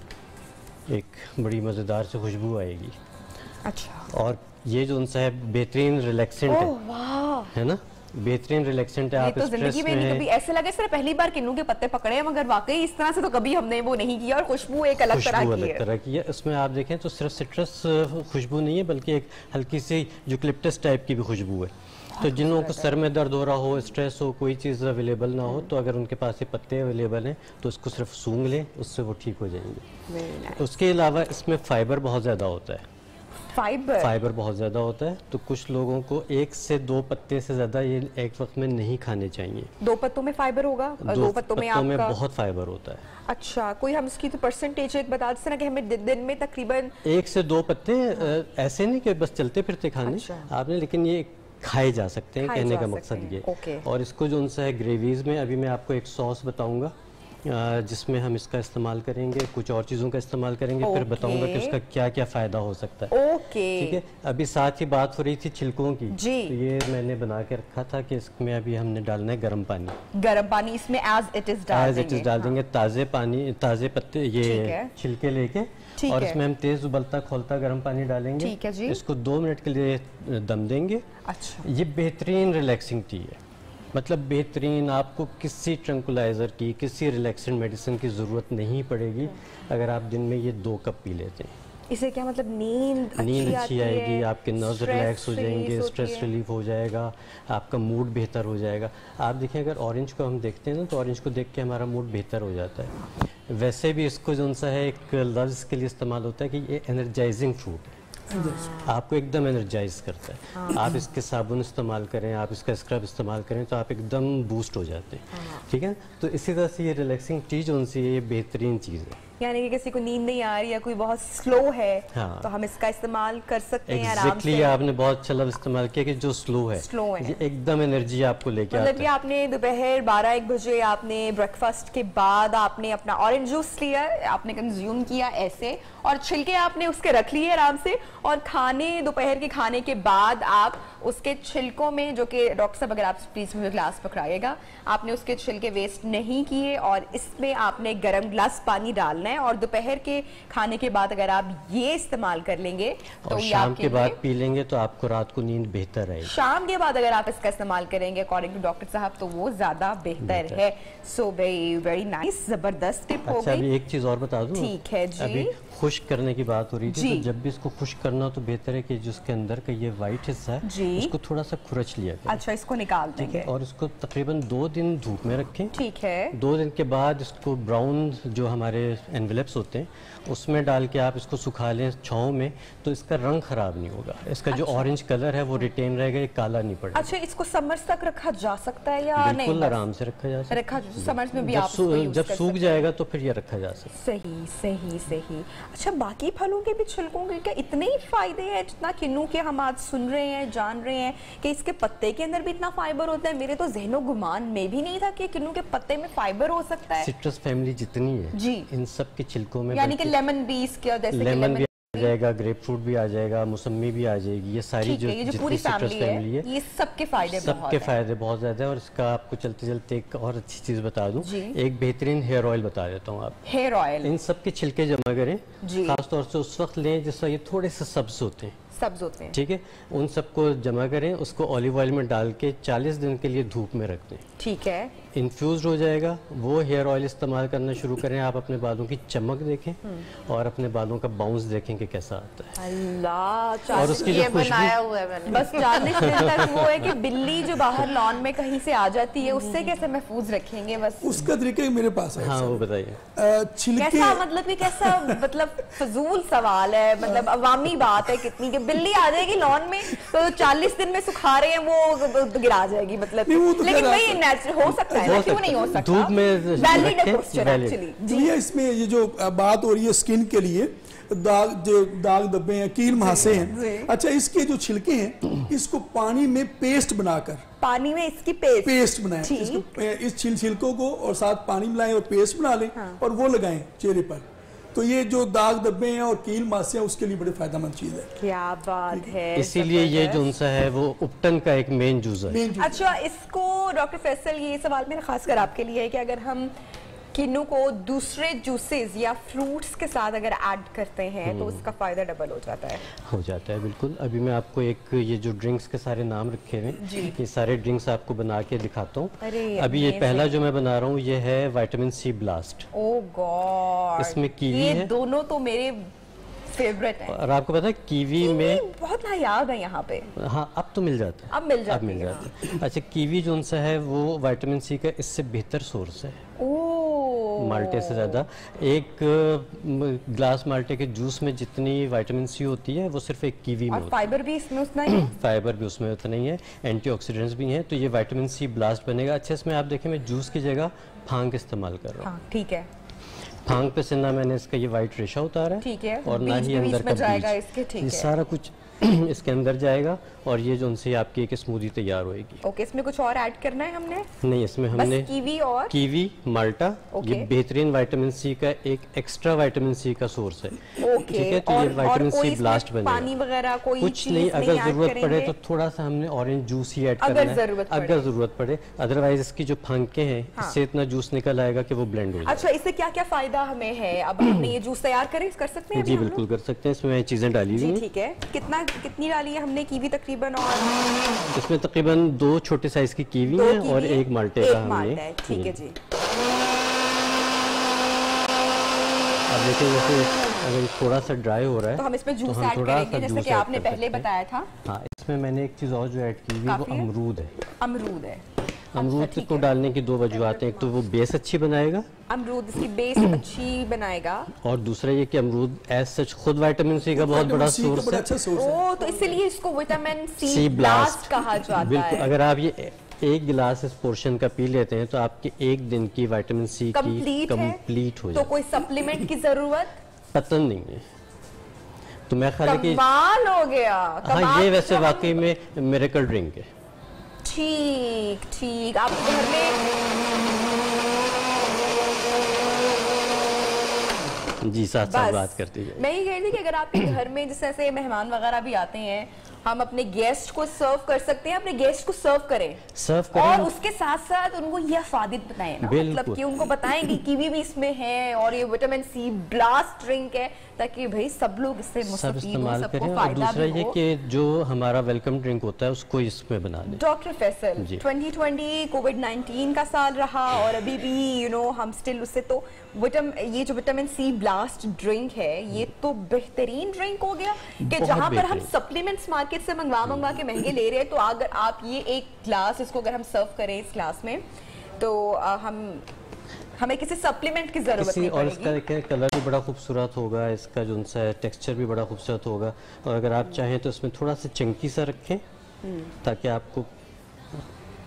एक बड़ी मज़ेदार से खुशबू आएगी। अच्छा। और ये जो उनसे है बेहतरीन रिलैक्सेंट है ना, बेहतरीन रिलैक्सेंट है। आप तो जिंदगी में नहीं कभी ऐसे लगे सिर्फ पहली बार किन्नू के पत्ते पकड़े हैं, मगर वाकई इस तरह से तो कभी हमने वो नहीं किया। और खुशबू एक अलग तरह की है। इसमें आप देखें तो सिर्फ सिट्रस खुशबू नहीं है, बल्कि एक हल्की सी यूकलिप्टस टाइप की भी खुशबू है। तो जिन लोगों को सर में दर्द हो रहा हो, स्ट्रेस हो, कोई चीज़ अवेलेबल ना हो, तो अगर उनके पास ये पत्ते अवेलेबल हैं तो उसको सिर्फ सूंघ लें, उससे वो ठीक हो जाएंगे। उसके अलावा इसमें फाइबर बहुत ज़्यादा होता है। फाइबर बहुत ज़्यादा होता है, तो कुछ लोगों को 1 से 2 पत्ते से ज़्यादा ये एक वक्त में नहीं खाने चाहिए। 2 पत्तों में फाइबर होगा? 2 पत्तों में आपका बहुत फाइबर होता है। अच्छा, कोई हम इसकी तो परसेंटेज एक बता देते ना कि हमें दिन में तकरीबन 1 से 2 पत्ते, ऐसे नहीं कि बस चलते फिरते खाने आपने, लेकिन ये खाए जा सकते हैं, कहने का मकसद ये। और इसको जो उनसे है ग्रेवीज में, अभी मैं आपको एक सॉस बताऊंगा जिसमें हम इसका इस्तेमाल करेंगे, कुछ और चीज़ों का इस्तेमाल करेंगे, फिर बताऊंगा कि उसका क्या क्या फ़ायदा हो सकता है। ठीक है, अभी साथ ही बात हो रही थी छिलकों की, तो ये मैंने बना के रखा था कि इसमें अभी हमने डालना है गर्म पानी। गर्म पानी इसमें एज इट इज डाल देंगे। ताज़े पानी, ताज़े पत्ते, ये छिलके लेके, और इसमें हम तेज़ उबलता खोलता गर्म पानी डालेंगे। ठीक है जी। इसको 2 मिनट के लिए दम देंगे। अच्छा, ये बेहतरीन रिलैक्सिंग टी है, मतलब बेहतरीन। आपको किसी ट्रंकुलाइज़र की, किसी रिलैक्सेंट मेडिसिन की ज़रूरत नहीं पड़ेगी अगर आप दिन में ये 2 कप पी लेते हैं। इसे क्या मतलब नींद अच्छी आएगी, आपके नर्व्स रिलैक्स हो जाएंगे, स्ट्रेस रिलीफ हो जाएगा, आपका मूड बेहतर हो जाएगा। आप देखें, अगर ऑरेंज को हम देखते हैं ना, तो ऑरेंज को देख के हमारा मूड बेहतर हो जाता है। वैसे भी इसको जो सा है एक लफ्ज़ के लिए इस्तेमाल होता है कि ये एनर्जाइजिंग फ्रूट है, आपको एकदम एनर्जाइज करता है। आप इसके साबुन इस्तेमाल करें, आप इसका स्क्रब इस्तेमाल करें, तो आप एकदम बूस्ट हो जाते हैं। ठीक है, तो इसी तरह से ये रिलैक्सिंग टी जो सी है, ये बेहतरीन चीज़ है। यानी कि किसी को नींद नहीं आ रही या कोई बहुत स्लो है, तो हम इसका इस्तेमाल कर सकते हैं आराम से। आपने बहुत अच्छा लफ्ज़ इस्तेमाल किया कि जो स्लो है, ये एकदम एनर्जी आपको लेके आता है। मतलब कि आपने दोपहर 12-1 बजे आपने ब्रेकफास्ट के बाद आपने अपना ऑरेंज जूस लिया, आपने कंज्यूम किया ऐसे, और छिलके आपने उसके रख लिए आराम से, और खाने, दोपहर के खाने के बाद आप उसके छिलकों में, जो कि डॉक्टर साहब अगर आप प्लीज मुझे ग्लास पकड़ाइएगा, आपने उसके छिलके वेस्ट नहीं किए, और इसमें आपने गर्म ग्लास पानी डालना है, और दोपहर के खाने के बाद अगर आप ये इस्तेमाल कर लेंगे तो शाम के बाद पी लेंगे तो आपको रात को नींद बेहतर आएगी। शाम के बाद अगर आप इसका इस्तेमाल करेंगे अकॉर्डिंग टू डॉक्टर साहब तो वो ज्यादा बेहतर है। सो वेरी वेरी नाइस, जबरदस्त टिप हो गई। अभी एक चीज और बता दूं, ठीक है जी। अभी खुश्क करने की बात हो रही थी, तो जब भी इसको खुश्क करना तो बेहतर है कि जिसके अंदर का ये वाइट हिस्सा है उसको थोड़ा सा खुरच लिया करें। अच्छा, इसको निकाल देंगे और इसको तकरीबन 2 दिन धूप में रखें। ठीक है, 2 दिन के बाद इसको ब्राउन जो हमारे एनवेलप्स होते हैं उसमें डाल के आप इसको सुखा लें छांव में, तो इसका रंग खराब नहीं होगा, इसका जो ऑरेंज कलर है वो रिटेन रहेगा, ये काला नहीं पड़ेगा। अच्छा, इसको समर्स तक रखा जा सकता है या नहीं? बिल्कुल आराम से रखा जा सकता है। समर्स में भी जब सूख जाएगा तो फिर ये रखा जा सकता है। सही सही सही। अच्छा, बाकी फलों के भी छिलकों के क्या इतने ही फायदे हैं जितना किन्नू के हम आज सुन रहे हैं, जान रहे हैं कि इसके पत्ते के अंदर भी इतना फाइबर होता है? मेरे तो ज़हनो गुमान में भी नहीं था कि किन्नू के पत्ते में फाइबर हो सकता है। सिट्रस फैमिली जितनी है जी, इन सब के छिलकों में, यानी कि लेमन भी इसके, जैसे लेमन भी आ जाएगा, ग्रेप फ्रूट भी आ जाएगा, मौसमी भी आ जाएगी, ये सारी जो पूरी फैमिली है, ये सबके फायदे बहुत ज्यादा है। और इसका आपको चलते चलते एक और अच्छी चीज बता दूं, एक बेहतरीन हेयर ऑयल बता देता हूँ। आप हेयर ऑयल, इन सब के छिलके जमा करें, खासतौर से उस वक्त लें जिस वक्त ये थोड़े से सब्ज होते हैं, ठीक है, उन सबको जमा करें, उसको ऑलिव ऑयल में डाल के 40 दिन के लिए धूप में रख दें। ठीक है, इन्फ्यूज हो जाएगा, वो हेयर ऑयल इस्तेमाल करना शुरू करें। आप अपने बालों की चमक देखें और अपने बालों का बाउंस देखें कि कैसा आता है। अल्लाह, और उसकी जो बनाया हुआ है मैंने, बस 40 दिन तक वो है कि बिल्ली जो बाहर लॉन में कहीं से आ जाती है उससे कैसे महफूज रखेंगे, बस उसका तरीका मेरे पास है। हाँ, वो बताइए। कैसा मतलब कि कैसा मतलब फजूल सवाल है, मतलब अवामी बात है कितनी कि बिल्ली आ जाएगी लॉन में तो 40 दिन में सुखा रहे हैं वो गिरा जाएगी, मतलब लेकिन वही नेचुरल हो सकता है ना, क्यों नहीं हो सकता? धूप में वैलिड क्वेश्चन एक्चुअली जी। इसमें ये जो बात हो रही है स्किन के लिए, दाग धब्बे हैं, कील मुहासे हैं, अच्छा इसके जो छिलके हैं इसको पानी में पेस्ट बनाकर, पानी में इसकी पेस्ट बनाएं, इस छिलकों को और साथ पानी मिलाएं और पेस्ट बना लें और वो लगाएं चेहरे पर, तो ये जो दाग धब्बे हैं और कील मासे हैं उसके लिए बड़ी फायदेमंद चीज है। क्या बात है, इसीलिए ये जो उनसा है वो उपटन का एक मेन जूस है। अच्छा, इसको डॉक्टर फैसल, ये सवाल मेरा खासकर आपके लिए है कि अगर हम किन्नू को दूसरे जूसेस या फ्रूट्स के साथ अगर ऐड करते हैं तो उसका फायदा डबल हो जाता है? हो जाता है, बिल्कुल। अभी मैं आपको एक ये जो ड्रिंक्स के सारे नाम रखे हुए हैं, ये सारे ड्रिंक्स आपको बना के दिखाता हूँ। अभी ये पहला जो मैं बना रहा हूँ ये है विटामिन सी ब्लास्ट। ओह गॉड, इसमें कीवी है। दोनों तो मेरे फेवरेट है। और आपको पता है कीवी में बहुत नायाब है यहाँ पे। हाँ, अब तो मिल जाता है, अब मिल जाता है। अच्छा, कीवी जो सा है वो विटामिन सी का इससे बेहतर सोर्स है माल्टे से ज़्यादा। एक ग्लास माल्टे के जूस में जितनी विटामिन सी होती है वो सिर्फ एक कीवी में होती है। फाइबर भी इसमें उतना ही है। फाइबर भी उसमें उतना ही है, एंटीऑक्सीडेंट्स भी हैं, तो ये विटामिन सी ब्लास्ट बनेगा। अच्छा, इसमें आप देखें मैं जूस की जगह फांग इस्तेमाल कर रहा हूँ। ठीक है। फांग पे से ना मैंने इसका ये वाइट रेशा उतारा है, ठीक है, और ना ही अंदर का बीज, ये सारा कुछ इसके अंदर जाएगा और ये जो उनसे आपकी एक स्मूदी तैयार होएगी। ओके, इसमें कुछ और ऐड करना है हमने? नहीं, इसमें हमने कीवी माल्टा, ये बेहतरीन विटामिन सी का एक एक्स्ट्रा विटामिन सी का सोर्स है। ठीक है, तो ये विटामिन सी ब्लास्ट बनेगा। पानी वगैरह कोई कुछ नहीं, अगर जरूरत पड़े तो थोड़ा सा हमने ऑरेंज जूस ही ऐड करना है अगर जरूरत पड़े, अदरवाइज इसकी जो फांके हैं इससे इतना जूस निकल आएगा कि वो ब्लेंड हो जाएगा। अच्छा, इससे क्या क्या फायदा हमें है? अब हमने ये जूस तैयार कर सकते हैं? जी बिल्कुल कर सकते हैं, इसमें चीजें डाली हुई हैं। ठीक है, कितनी डाली है हमने कीवी तकरीबन? और इसमें तकरीबन 2 छोटे साइज की कीवी है और एक माल्टे का हमने। ठीक है जी। अब देखिए, जैसे अगर थोड़ा सा ड्राई हो रहा है तो हम इसमें जूस ऐड करेंगे जैसे कि आपने पहले बताया था। हाँ, इसमें मैंने एक चीज और जो ऐड की हुई वो अमरूद है। अमरूद है। अमरूद को डालने की 2 वजूहत हैं, एक तो वो बेस अच्छी बनाएगा, अमरूद इसकी बेस अच्छी बनाएगा, और दूसरा ये कि अमरूद एज सच खुद विटामिन सी का बहुत बड़ा सोर्स है। तो इसीलिए इसको विटामिन सी ब्लास्ट कहा जाता है। बिल्कुल, अगर आप ये एक गिलास इस पोर्शन का पी लेते हैं तो आपके एक दिन की विटामिन सी की कंप्लीट हो जाए। तो कोई सप्लीमेंट की जरूरत पता नहीं है। तो मैं ख्याल है कि कमाल हो गया। हाँ, ये वैसे वाकई में मिरेकल ड्रिंक है। ठीक, आप घर में जी साथ बात करती है। मैं ये कह रही थी कि अगर आपके घर में जैसे मेहमान वगैरह भी आते हैं, हम अपने गेस्ट को सर्व कर सकते हैं, अपने गेस्ट को सर्व करें और उसके साथ साथ उनको यह फायदे बताएं ना, मतलब कि उनको बताएं कि कीवी भी इसमें है और ये विटामिन सी ब्लास्ट ड्रिंक है, ताकि भाई सब लोग इससे मुस्तफीद हो, सबको फायदा भी हो। दूसरा ये कि जो हमारा वेलकम ड्रिंक होता है उसको इसमें बना दें। डॉक्टर फैसल, 2020 कोविड-19 का साल रहा और अभी भी हम स्टिल उससे, तो ये जो विटामिन सी ब्लास्ट ड्रिंक है ये तो बेहतरीन ड्रिंक हो गया कि जहां पर हम सप्लीमेंट्स मार्केट से मंगवा के महंगे ले रहे हैं, तो अगर आप ये एक ग्लास इसको अगर हम सर्व करें इस ग्लास में, तो हमें किसी सप्लीमेंट की जरूरत नहीं और इसका देखिए कलर भी बड़ा खूबसूरत होगा, इसका जो सा टेक्सचर भी बड़ा खूबसूरत होगा, और अगर आप चाहें तो इसमें थोड़ा सा चंकी सा रखें ताकि आपको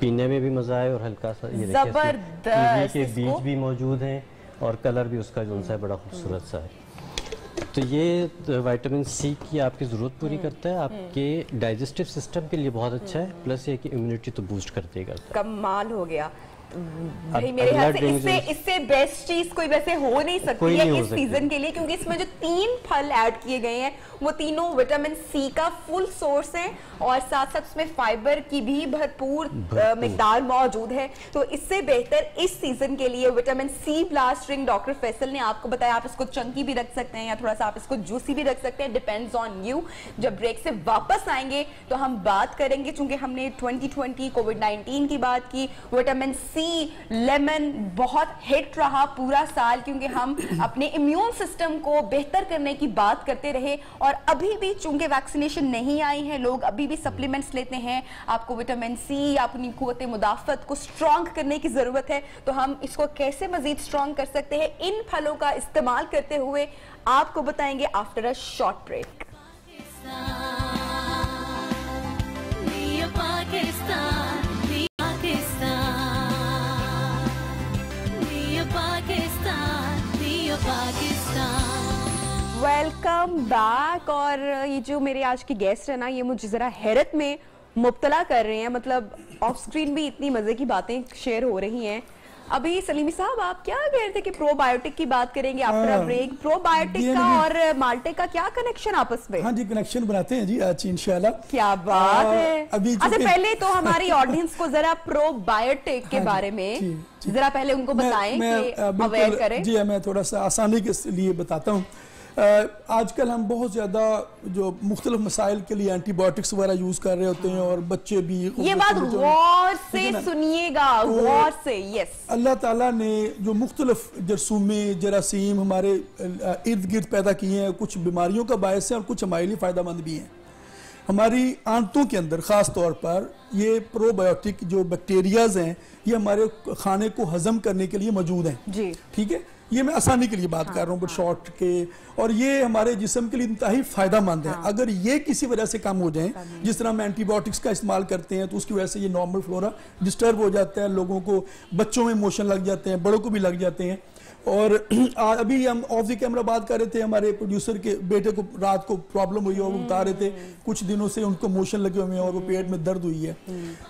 पीने में भी मजा आए, और हल्का सा ये जबरदस्त के बीज भी मौजूद हैं और कलर भी उसका जो सा बड़ा खूबसूरत सा है। तो ये विटामिन सी की आपकी ज़रूरत पूरी करता है, आपके डाइजेस्टिव सिस्टम के लिए बहुत अच्छा है, प्लस ये कि इम्यूनिटी तो बूस्ट करते ही करता है। कमाल हो गया भाई, मेरे ख्याल से इससे बेस्ट चीज कोई वैसे हो नहीं सकती है इस सीजन के लिए, क्योंकि इसमें जो 3 फल ऐड किए गए हैं वो तीनों विटामिन सी का फुल सोर्स हैं और साथ साथ उसमें फाइबर की भी भरपूर मिकदार मौजूद है। तो इससे बेहतर इस सीजन के लिए vitamin C blast drink doctor Faisal ने आपको बताया। आप इसको चंकी भी रख सकते हैं या थोड़ा सा आप इसको जूसी भी रख सकते हैं, डिपेंड्स ऑन यू। जब ब्रेक से वापस आएंगे तो हम बात करेंगे, चूंकि हमने 2020 कोविड-19 की बात की, विटामिन सी लेमन बहुत हिट रहा पूरा साल, क्योंकि हम अपने इम्यून सिस्टम को बेहतर करने की बात करते रहे, और अभी भी चूंकि वैक्सीनेशन नहीं आई है, लोग अभी भी सप्लीमेंट्स लेते हैं। आपको विटामिन सी, अपनी कुव्वत मुदाफत को स्ट्रॉन्ग करने की जरूरत है, तो हम इसको कैसे मजीद स्ट्रॉन्ग कर सकते हैं इन फलों का इस्तेमाल करते हुए, आपको बताएंगे after a short break. Welcome back. और ये जो मेरे आज की गेस्ट है ना, ये मुझे जरा हैरत में मुब्तला कर रहे हैं, मतलब ऑफ स्क्रीन भी इतनी मजे की बातें शेयर हो रही हैं। अभी सलीमी साहब आप क्या कह रहे थे कि प्रोबायोटिक की बात करेंगे आफ्टर ब्रेक। प्रोबायोटिक का और माल्टे का क्या कनेक्शन आपस में? हाँ जी, कनेक्शन बनाते हैं जी आज इंशाल्लाह। क्या बात है। अच्छा, पहले तो हमारी ऑडियंस को जरा प्रोबायोटिक के बारे में जरा पहले उनको बताएं कि अवेयर करें। जी मैं थोड़ा सा आसानी के लिए बताता हूँ। आजकल हम बहुत ज़्यादा जो मुख्तलिफ मसाइल के लिए एंटीबायोटिक्स वगैरह यूज़ कर रहे होते हैं और बच्चे भी ये बात गौर से सुनिएगा, गौर से। यस, अल्लाह ताला ने जो मुख्तलिफ जरसूमे जरासीम हमारे इर्द गिर्द पैदा किए हैं, कुछ बीमारियों का बायस है और कुछ हमारे लिए फ़ायदेमंद भी हैं। हमारी आंतों के अंदर ख़ास तौर पर ये प्रोबायोटिक जो बैक्टीरियाज हैं ये हमारे खाने को हजम करने के लिए मौजूद हैं जी, ठीक है। ये मैं आसानी के लिए बात कर रहा हूँ, बट शॉर्ट के, और ये हमारे जिस्म के लिए इंतहाई फायदेमंद है। अगर ये किसी वजह से कम हो जाए, जिस तरह हम एंटीबायोटिक्स का इस्तेमाल करते हैं तो उसकी वजह से ये नॉर्मल फ्लोरा डिस्टर्ब हो जाता है, लोगों को, बच्चों में मोशन लग जाते हैं, बड़ों को भी लग जाते हैं। और अभी हम ऑफ द कैमरा बात कर रहे थे, हमारे प्रोड्यूसर के बेटे को रात को प्रॉब्लम हुई और वो बता रहे थे कुछ दिनों से उनको मोशन लगे हुए हैं और वो पेट में दर्द हुई है,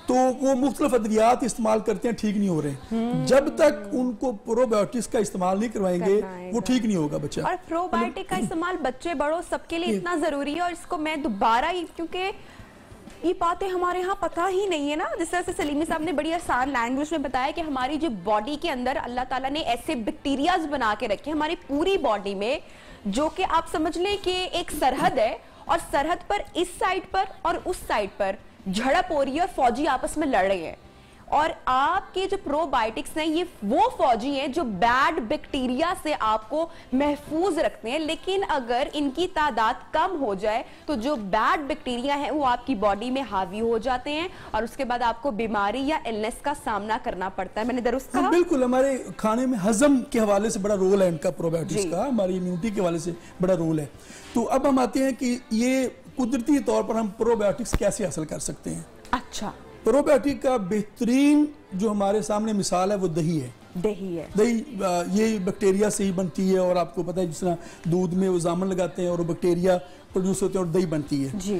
तो वो मुख्तलिफ अद्वियात इस्तेमाल करते हैं, ठीक नहीं हो रहे। जब तक उनको प्रोबायोटिक्स का इस्तेमाल नहीं करवाएंगे वो ठीक नहीं होगा बच्चा। और प्रोबायोटिक का इस्तेमाल बच्चे बड़ों सबके लिए इतना जरूरी है, और इसको मैं दोबारा, क्योंकि ये बातें हमारे यहाँ पता ही नहीं है ना। जिस तरह से सलीमी साहब ने बड़ी आसान लैंग्वेज में बताया कि हमारी जो बॉडी के अंदर अल्लाह ताला ने ऐसे बैक्टीरियाज बना के रखे हमारी पूरी बॉडी में, जो कि आप समझ लें कि एक सरहद है, और सरहद पर इस साइड पर और उस साइड पर झड़प हो रही है और फौजी आपस में लड़ रहे हैं। और आपके जो प्रोबायोटिक्स हैं ये वो फौजी हैं जो बैड बैक्टीरिया से आपको महफूज रखते हैं, लेकिन अगर इनकी तादाद कम हो जाए तो जो बैड बैक्टीरिया हैं वो आपकी बॉडी में हावी हो जाते हैं और उसके बाद आपको बीमारी या इलनेस का सामना करना पड़ता है। मैंने दुरुस्त कहा? बिल्कुल, हमारे खाने में हजम के हवाले से बड़ा रोल है इनका, प्रोबायोटिक्स का हमारी इम्यूनिटी के हवाले से बड़ा रोल है। तो अब हम आते हैं कि ये कुदरती तौर पर हम प्रोबायोटिक्स कैसे हासिल कर सकते हैं। अच्छा, प्रोबायोटिक का बेहतरीन जो हमारे सामने मिसाल है वो दही है। दही ये बैक्टीरिया से ही बनती है, और आपको पता है जिस तरह दूध में वो जामन लगाते हैं और वो बैक्टीरिया प्रोड्यूस होते हैं और दही बनती है जी।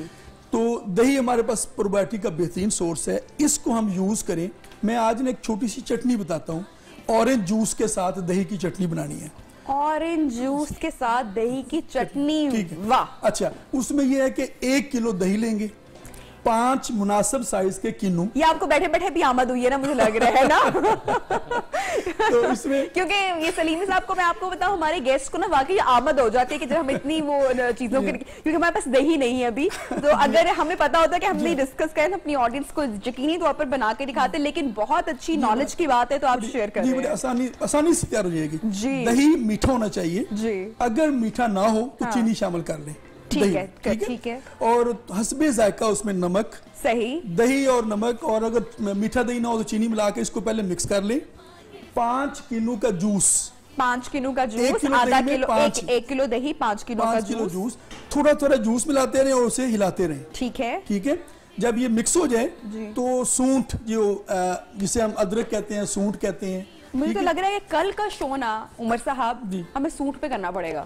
तो दही हमारे पास प्रोबायोटिक का बेहतरीन सोर्स है, इसको हम यूज करें। मैं आज ना एक छोटी सी चटनी बताता हूँ, ऑरेंज जूस के साथ दही की चटनी बनानी है। ऑरेंज जूस के साथ दही की चटनी, वाह। अच्छा, उसमें यह है कि 1 किलो दही लेंगे, 5 मुनासिब साइज के किन्नू। ये आपको बैठे बैठे भी आमद हुई है ना, मुझे लग रहा है ना। तो इसमें क्योंकि ये सलीमी साहब को मैं आपको बताऊं, हमारे गेस्ट को ना वाकई आमद हो जाती है कि जब हम इतनी वो चीजों के, क्योंकि हमारे पास दही नहीं है अभी, तो अगर हमें पता होता है कि हमने डिस्कस करें अपनी ऑडियंस को यकीनी तौर पर बना के दिखाते, लेकिन बहुत अच्छी नॉलेज की बात है तो आप शेयर करें। आसानी से तैयार हो जाएगी। दही मीठा होना चाहिए, अगर मीठा ना हो तो चीनी शामिल कर लें। ठीक है। और हस्बे जायका उसमें नमक, सही, दही और नमक, और अगर मीठा दही ना हो तो चीनी मिला के इसको पहले मिक्स कर लें। 5 किलो का जूस, 5 किलो का जूस, आधा किलो, 1 किलो दही, 5 किलो का जूस, थोड़ा थोड़ा जूस मिलाते रहें और उसे हिलाते रहें। ठीक है। जब ये मिक्स हो जाए तो सूंठ, जो जिसे हम अदरक कहते हैं, सूंठ कहते हैं। मुझे तो लग रहा है कि कल का शो ना उमर साहब हमें सूट पे करना पड़ेगा।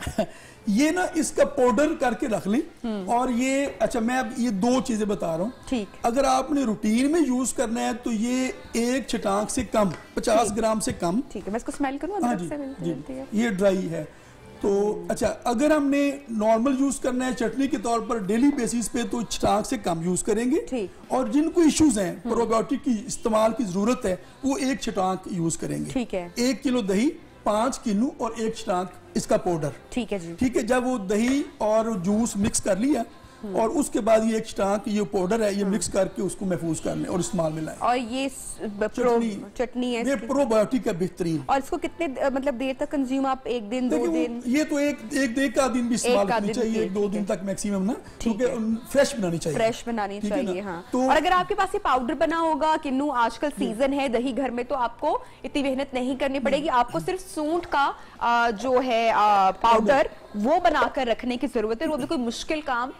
ये ना इसका पाउडर करके रख लें। और ये, अच्छा मैं अब ये 2 चीजें बता रहा हूँ। ठीक, अगर आपने रूटीन में यूज करना है तो ये 1 छटाक से कम, 50 ग्राम से कम। ठीक है, मैं इसको स्मेल करूँ? हाँ जी, ये ड्राई है। तो अच्छा, अगर हमने नॉर्मल यूज करना है चटनी के तौर पर डेली बेसिस पे तो छटाक से कम यूज करेंगे। और जिनको इश्यूज हैं, प्रोबायोटिक की इस्तेमाल की जरूरत है, वो 1 छटाक यूज करेंगे। ठीक है। 1 किलो दही, 5 किलो और 1 छटाक इसका पाउडर। ठीक है जी। ठीक है, जब वो दही और जूस मिक्स कर लिया और उसके बाद ये 1 छटाक ये पाउडर है, ये मिक्स करके उसको महफूज कर लें और इस्तेमाल में लाएं। और ये चटनी है, ये प्रोबायोटिक का बेहतरीन। और इसको कितने मतलब देर तक कंज्यूम, आप 1 दिन 2 दिन? ये तो एक आध दिन भी इस्तेमाल करनी चाहिए, 2 दिन तक मैक्सिमम ना, क्योंकि फ्रेश बनानी चाहिए। हाँ। तो और अगर आपके पास ये पाउडर बना होगा, किन्नू आजकल सीजन है दही घर में, तो आपको इतनी मेहनत नहीं करनी पड़ेगी। आपको सिर्फ सूंठ का जो है पाउडर वो बनाकर रखने की जरूरत है, वो भी कोई मुश्किल काम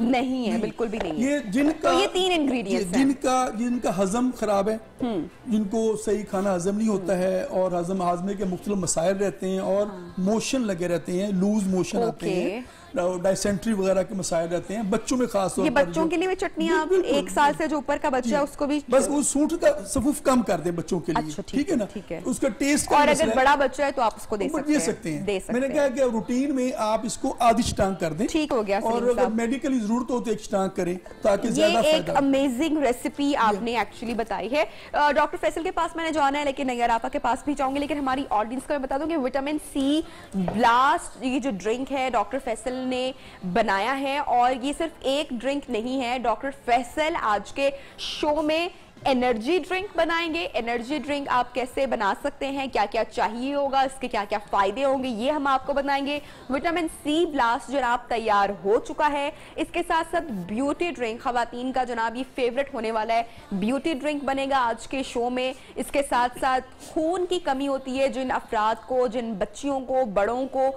नहीं है, बिल्कुल भी नहीं है। ये जिनका, तो ये 3 इंग्रेडिएंट्स हैं। जिनका हजम खराब है, जिनको सही खाना हजम नहीं होता है और हाजमे के मुख्तलिफ मसाइल रहते हैं और मोशन लगे रहते हैं, लूज मोशन आते हैं, डायसेंट्री वगैरह के मसाइल रहते हैं बच्चों में खास तौर ये पर। बच्चों के लिए भी चटनियाँ, 1 साल से जो ऊपर का बच्चा है उसको भी बस वो सूट का सफूफ कम कर दें बच्चों के लिए। अच्छा, ठीक है ना, ठीक है। उसका टेस्ट और अगर बड़ा बच्चा है तो आप उसको दे सकते हैं। मैंने कहा कि रूटीन में आप इसको आधी स्टांग कर दें। ठीक हो गया। और अगर मेडिकली जरूरत हो तो 1 स्टांग करें ताकि ज्यादा ये फायदा। एक अमेजिंग रेसिपी आपने एक्चुअली बताई है। डॉक्टर फैसल के पास मैंने जाना है, लेकिन नैयर आपा के पास भी जाऊंगी, लेकिन हमारी ऑडियंस को मैं बता दूं कि विटामिन सी ब्लास्ट ये जो ड्रिंक है डॉक्टर फैसल ने बनाया है, और ये सिर्फ एक ड्रिंक नहीं है। डॉक्टर फैसल आज के शो में एनर्जी ड्रिंक बनाएंगे। एनर्जी ड्रिंक आप कैसे बना सकते हैं, क्या क्या चाहिए होगा, इसके क्या क्या फायदे होंगे, ये हम आपको बताएंगे। विटामिन सी ब्लास्ट जनाब तैयार हो चुका है। इसके साथ साथ ब्यूटी ड्रिंक, खवातीन का जनाब ये फेवरेट होने वाला है, ब्यूटी ड्रिंक बनेगा आज के शो में। इसके साथ साथ खून की कमी होती है जिन अफराद को, जिन बच्चियों को, बड़ों को,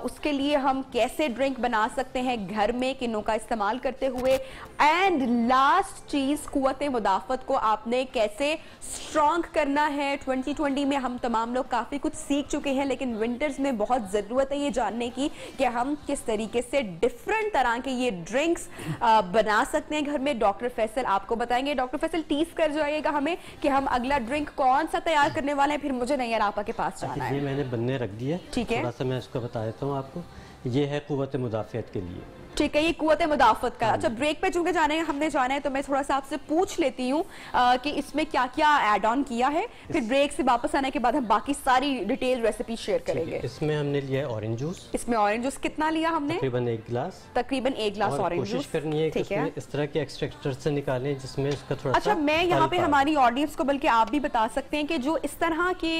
उसके लिए हम कैसे ड्रिंक बना सकते हैं घर में, किन्नों का इस्तेमाल करते हुए। एंड लास्ट चीज, कुव्वत मुदाफत को आपने कैसे स्ट्रॉन्ग करना है। 2020 में हम तमाम लोग काफी कुछ सीख चुके हैं, लेकिन विंटर्स में बहुत जरूरत है ये जानने की कि हम किस तरीके से डिफरेंट तरह के ये ड्रिंक्स बना सकते हैं घर में। डॉक्टर फैसल आपको बताएंगे। डॉक्टर फैसल टीज कर जाइएगा हमें कि हम अगला ड्रिंक कौन सा तैयार करने वाले हैं, फिर मुझे नैयर आपा के पास जाना है। ये मैंने बनने रख दिया, ठीक है, थोड़ा सा मैं इसको बता देता हूँ आपको। ये है कुव्वत मुदाफियत के लिए। ठीक है, ये कुव्वत मुदाफत का। अच्छा, ब्रेक पे चूंकि हमने जाना है तो मैं थोड़ा सा आपसे पूछ लेती हूँ कि इसमें क्या क्या ऐड ऑन किया है, फिर ब्रेक से वापस आने के बाद हम बाकी सारी डिटेल रेसिपी शेयर करेंगे। इसमें हमने लिया है ऑरेंज जूस। इसमें ऑरेंज जूस कितना लिया हमने? तकरीबन 1 गिलास। तकरीबन 1 गिलास ऑरेंज जूस। कोशिश करनी है कि इसमें इस तरह के एक्सट्रैक्टर से निकालें जिसमें इसका थोड़ा अच्छा, मैं यहाँ पे हमारी ऑडियंस को, बल्कि आप भी बता सकते हैं कि जो इस तरह के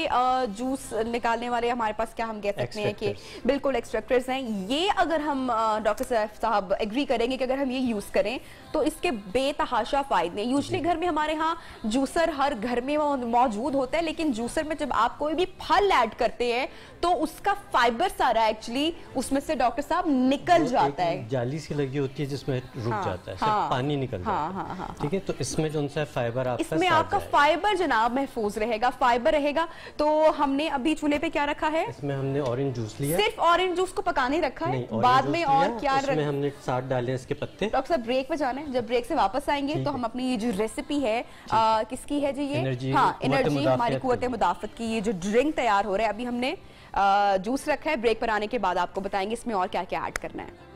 जूस निकालने वाले हमारे पास, क्या हम कह सकते हैं कि बिल्कुल एक्सट्रैक्टर्स हैं, ये अगर हम डॉक्टर सैफ साहब एग्री करेंगे कि अगर हम ये यूज करें तो इसके बेतहाशा फायदे हैं। यूजुअली घर में हमारे यहाँ जूसर हर घर में मौजूद होता है, लेकिन जूसर में जब आप कोई भी फल ऐड करते हैं तो उसका फाइबर सारा एक्चुअली उसमें से डॉक्टर साहब निकल जाता है। जाली सी लगी होती है जिसमें रुक जाता है, सिर्फ पानी निकल जाता है। ठीक है, तो इसमें जो सा फाइबर आपका, इसमें आपका फाइबर जनाब महफूज रहेगा, फाइबर रहेगा। तो हमने अभी चूल्हे पे क्या रखा है? इसमें हमने ऑरेंज जूस लिया। सिर्फ ऑरेंज जूस को पकाने रखा है, बाद में और क्या इसमें हमने 60 डाले इसके पत्ते। डॉक्टर साहब ब्रेक पे जाना है, जब ब्रेक से वापस आएंगे तो हम अपनी ये जो रेसिपी है किसकी है जी, ये एनर्जी हमारी कुव्वत मुदाफत की, ये जो ड्रिंक तैयार हो रहा है, अभी हमने जूस रखा है। ब्रेक पर आने के बाद आपको बताएंगे इसमें और क्या क्या ऐड करना है।